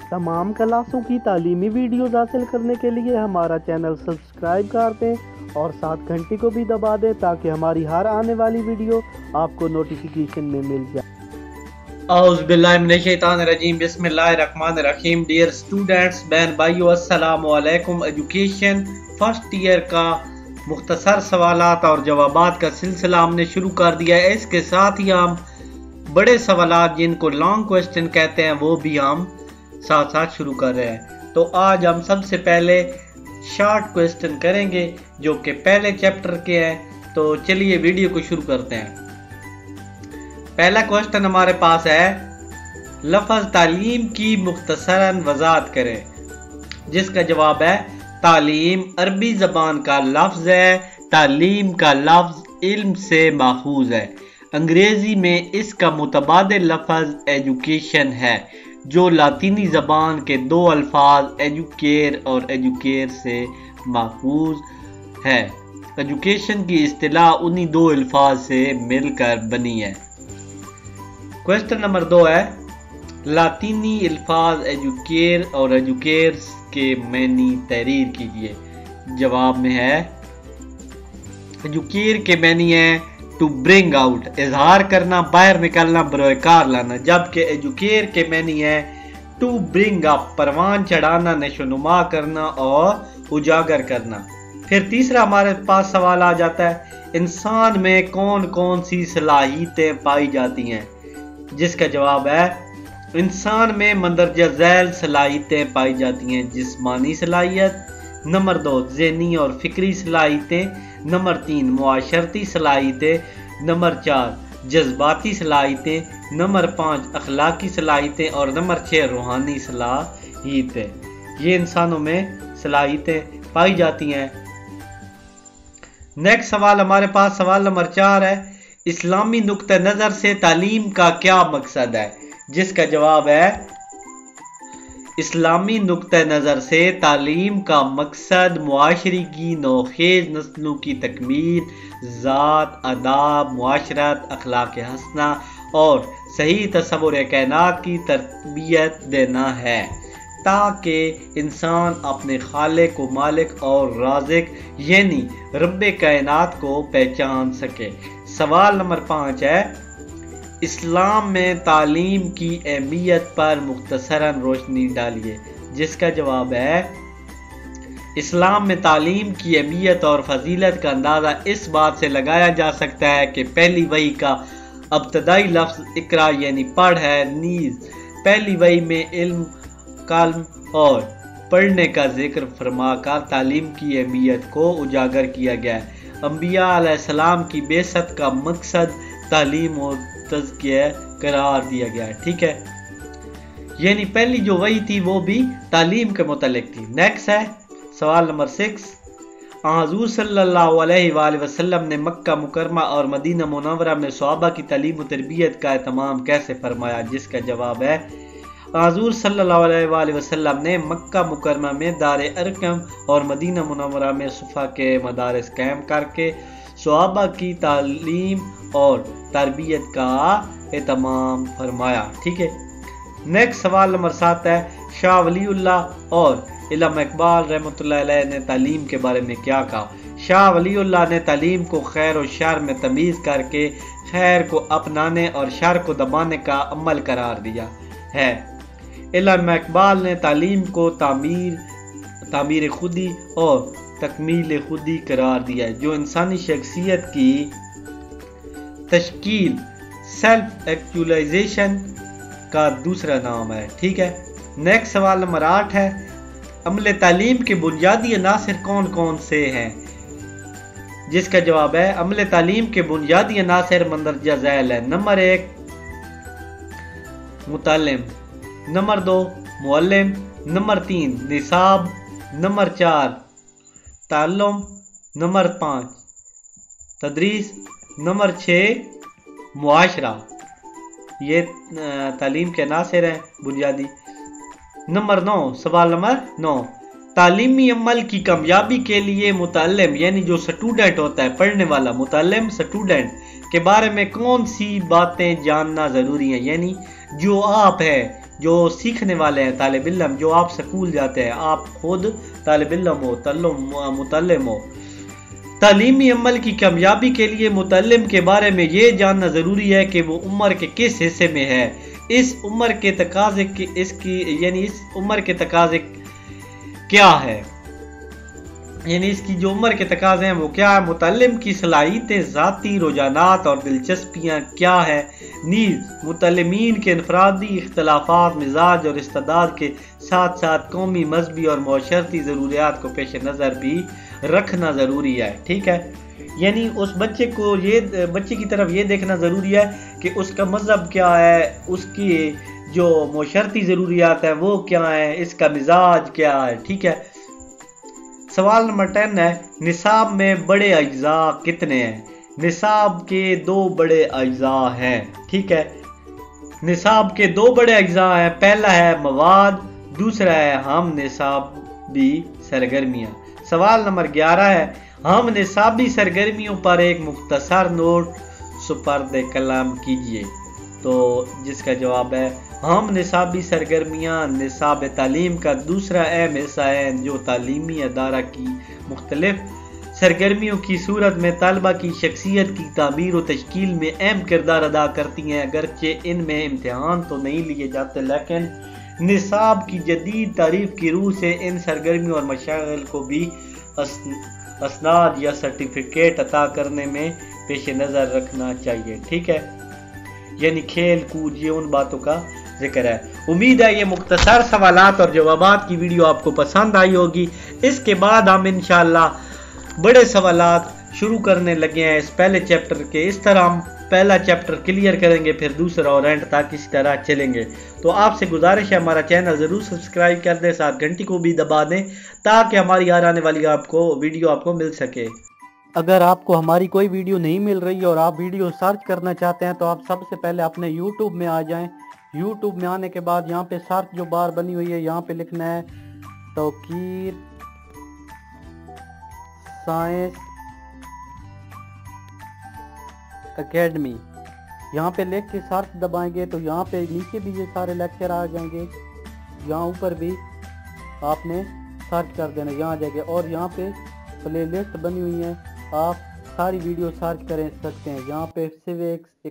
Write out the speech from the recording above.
तमाम क्लासों की तालीमी वीडियोस हासिल करने के लिए हमारा चैनल सब्सक्राइब कर दें और साथ घंटी को भी दबा दें ताकि हमारी हर आने वाली वीडियो आपको नोटिफिकेशन में मिल जाए। औज़ुबिल्लाहिमिनश्शैतानिर्रजीम बिस्मिल्लाहिर्रहमानिर्रहीम। डियर स्टूडेंट्स, बहन भाइयों, अस्सलामु अलैकुम। एजुकेशन फर्स्ट ईयर का मुख्तसर सवालात और जवाबात का सिलसिला हमने शुरू कर दिया है। इसके साथ ही हम बड़े सवालात जिनको लॉन्ग क्वेश्चन कहते हैं वो भी हम साथ साथ शुरू कर रहे हैं। तो आज हम सबसे पहले शॉर्ट क्वेश्चन करेंगे जो कि पहले चैप्टर के हैं। तो चलिए वीडियो को शुरू करते हैं। पहला क्वेश्चन हमारे पास है, लफ्ज़ तालीम की मुख्तसरन वज़ाहत करें। जिसका जवाब है तालीम अरबी ज़बान का लफ्ज़ है। तालीम का लफ्ज़ इल्म से माखूज है। अंग्रेज़ी में इसका मुतबादिल लफ्ज़ एजुकेशन है जो लातीनी ज़बान के दो अल्फाज एजुकेर और एजुकेर से माखूज है। एजुकेशन की इस्तिलाह उन्हीं दो अल्फाज से मिलकर बनी है। क्वेश्चन नंबर 2 है, लातीनी अल्फाज एजुकेर और एजुकेर्स के मैनी तहरीर कीजिए। जवाब में है, एजुकेर के मैनी है टू ब्रिंग आउट, इजहार करना, बाहर निकलना, बरोकार लाना। जबकि एजुकेर के मैनी है टू ब्रिंग अप, परवान चढ़ाना, नशोनुमा करना और उजागर करना। फिर तीसरा हमारे पास सवाल आ जाता है, इंसान में कौन कौन सी सलाहियतें पाई जाती हैं। जिसका जवाब है, इंसान में मंदरजा झैल सलाहियतें पाई जाती हैं। जिस्मानी सलाहियत, नंबर 2 ज़हनी और फिक्री सलाहियतें, नंबर 3 मुआशरती सलाहियतें, नंबर 4 जज्बाती सलाहियतें, नंबर 5 अखलाकी सलाहियतें और नंबर 6 रूहानी सलाहियतें। ये इंसानों में सलाहियतें पाई जाती हैं। नेक्स्ट सवाल हमारे पास सवाल नंबर 4 है, इस्लामी नुक्ते नज़र से तालीम का क्या मकसद है। जिसका जवाब है, इस्लामी नुक्ते नज़र से तालीम का मकसद मुआशरे की नौखेज नस्लों की तकमील, ज़ात, अदाब, मुआशरत, अखलाक हसना और सही तस्वुर कायनात की तरबियत देना है ताकि इंसान अपने खालिक को मालिक और राज़िक यानी रब्बे कायनात को पहचान सके। सवाल नंबर 5 है, इस्लाम में तालीम की अहमियत पर मुख्तसरन रोशनी डालिए। जिसका जवाब है, इस्लाम में तालीम की अहमियत और फजीलत का अंदाज़ा इस बात से लगाया जा सकता है कि पहली वही का अब्तदाई लफ्ज़ इकरा यानी पढ़ है। नीज़ पहली वही में इल्म, कल्म और पढ़ने का जिक्र फरमाकर तालीम की अहमियत को उजागर किया गया है। अंबिया अलैहिस्सलाम की बेसत का मकसद तालीम और तज़किया करार दिया गया है। ठीक है, यानी पहली जो वही थी वो भी तालीम के मुतालिक थी। नेक्स्ट है सवाल नंबर 6, हुज़ूर सल्लल्लाहु अलैहि वसल्लम ने मक्का मुकरमा और मदीना मुनव्वरा में सहाबा की तालीम और तरबियत का एहतमाम कैसे फरमाया। जिसका जवाब है, हुज़ूर सल्लल्लाहु अलैहि वसल्लम ने मक्का मुकरमा में दार अरकम और मदीना मुनव्वरा में सुफ़ा के मदारिस कायम करके सहाबा की तालीम और तरबियत का एहतमाम फरमाया। ठीक है, नेक्स्ट सवाल नंबर 7 है, शाह वलीउल्लाह और इल्म इकबाल रहमतुल्लाह अलैह ने तालीम के बारे में क्या कहा। शाह वलीउल्लाह ने तालीम को खैर और शर में तमीज़ करके खैर को अपनाने और शर को दबाने का अमल करार दिया है। इल्म इकबाल ने तालीम को तामीर खुदी और तकमील खुदी करार दिया है जो इंसानी शख्सियत की तश्कील, सेल्फ एक्चुअलाइजेशन का दूसरा नाम है। ठीक है, नेक्स्ट सवाल नंबर 8 है, अमले तालीम के बुनियादी अनासिर कौन कौन से हैं। जिसका जवाब है, अमले तालीम के बुनियादी अनासिर मंदरजा झैल है। नंबर 1 मुतालिम, नंबर 2 मुअल्लिम, नंबर 3 निसाब, नंबर 4 ताल्लुम, नंबर 5 तदरीस, नंबर 6 मुआशरा। ये तालीम के अनासिर हैं बुनियादी। नंबर 9 सवाल नंबर 9, तालीमी अमल की कामयाबी के लिए मुतालिम यानी जो स्टूडेंट होता है, पढ़ने वाला मुतालिम स्टूडेंट के बारे में कौन सी बातें जानना ज़रूरी है। यानी जो आप है جو سیکھنے والے ہیں طالب علم، جو آپ سکول جاتے ہیں، آپ خود طالب علم ہو، متعلم ہو، تعلیمی عمل کی کامیابی کے لیے متعلم کے بارے میں یہ جاننا ضروری ہے کہ وہ عمر کے کس حصے میں ہے، اس عمر کے تقاضے اس عمر کے تقاضے کیا ہے، یعنی اس کی جو عمر کے تقاضے ہیں وہ کیا ہے، متعلم کی صلاحیتیں، ذاتی رجحانات اور دلچسپیاں کیا ہے، نیز متعلمین کے انفرادی اختلافات، مزاج اور استعداد کے ساتھ ساتھ قومی، مذہبی اور معاشرتی ضروریات کو پیش نظر بھی رکھنا ضروری ہے، ٹھیک ہے۔ یعنی اس بچے کی طرف یہ دیکھنا ضروری ہے کہ اس کا مذہب کیا ہے، اس کی جو معاشرتی ضروریات ہیں وہ کیا ہیں، اس کا مزاج کیا ہے، ٹھیک ہے۔ سوال نمبر 10 ہے، نصاب میں بڑے اجزاء کتنے ہیں؟ نصاب کے 2 بڑے اجزاء ہیں، ٹھیک ہے۔ نصاب کے 2 بڑے اجزاء ہیں، پہلا ہے مواد، دوسرا ہے ہم نصابی سرگرمیاں۔ سوال نمبر 11 ہے، ہم نصابی سرگرمیوں پر ایک مختصر نوٹ سپرد قلم کیجیے۔ تو جس کا جواب ہے ہم نصابی سرگرمیاں نصاب تعلیم کا دوسرا اہم حصہ ہے جو تعلیمی ادارہ کی مختلف سرگرمیوں کی صورت میں طلبہ کی شخصیت کی تعمیر و تشکیل میں اہم کردار ادا کرتی ہیں۔ اگرچہ ان میں امتحان تو نہیں لیے جاتے، لیکن نصاب کی جدید تعریف کی روح سے ان سرگرمیوں اور مشاغل کو بھی اسناد یا سرٹیفکیٹ عطا کرنے میں پیش نظر رکھنا چاہیے، ٹھیک ہے۔ یعنی کھیل کود، یہ ان باتوں کا ذکر ہے۔ امید ہے یہ مختصر سوالات اور جوابات کی ویڈیو آپ کو پسند آئی ہوگی۔ اس کے بعد ہم انشاءاللہ بڑے سوالات شروع کرنے لگے ہیں اس پہلے چیپٹر کے۔ اس طرح ہم پہلا چیپٹر کلیئر کریں گے، پھر دوسرا اور اینڈ تک اسی طرح چلیں گے۔ تو آپ سے گزارش ہے ہمارا چینل ضرور سبسکرائب کر دیں، ساتھ گھنٹی کو بھی دبا دیں تاکہ ہماری آنے والی ویڈیو آپ کو مل سکے۔ اگر آپ کو ہماری کوئی ویڈیو نہیں مل رہی اور آپ ویڈیو سرچ کرنا چاہتے ہیں تو آپ سب سے پہلے اپنے یوٹیوب میں آ جائیں۔ یوٹیوب میں آنے کے بعد یہاں پہ سرچ جو بار بنی ہوئی ہے، یہاں پہ لکھنا ہے توقیر سائنس اکیڈمی۔ یہاں پہ لکھ کے سرچ دبائیں گے تو یہاں پہ نیچے بھی یہ سارے لیکچر آ جائیں گے، یہاں اوپر بھی آپ نے سرچ کر دینا، یہاں جا کے، اور یہاں پہ پلے لسٹ بنی ہوئی ہے، آپ ساری ویڈیو سرچ کر سکتے ہیں۔ یہاں پہ سوکس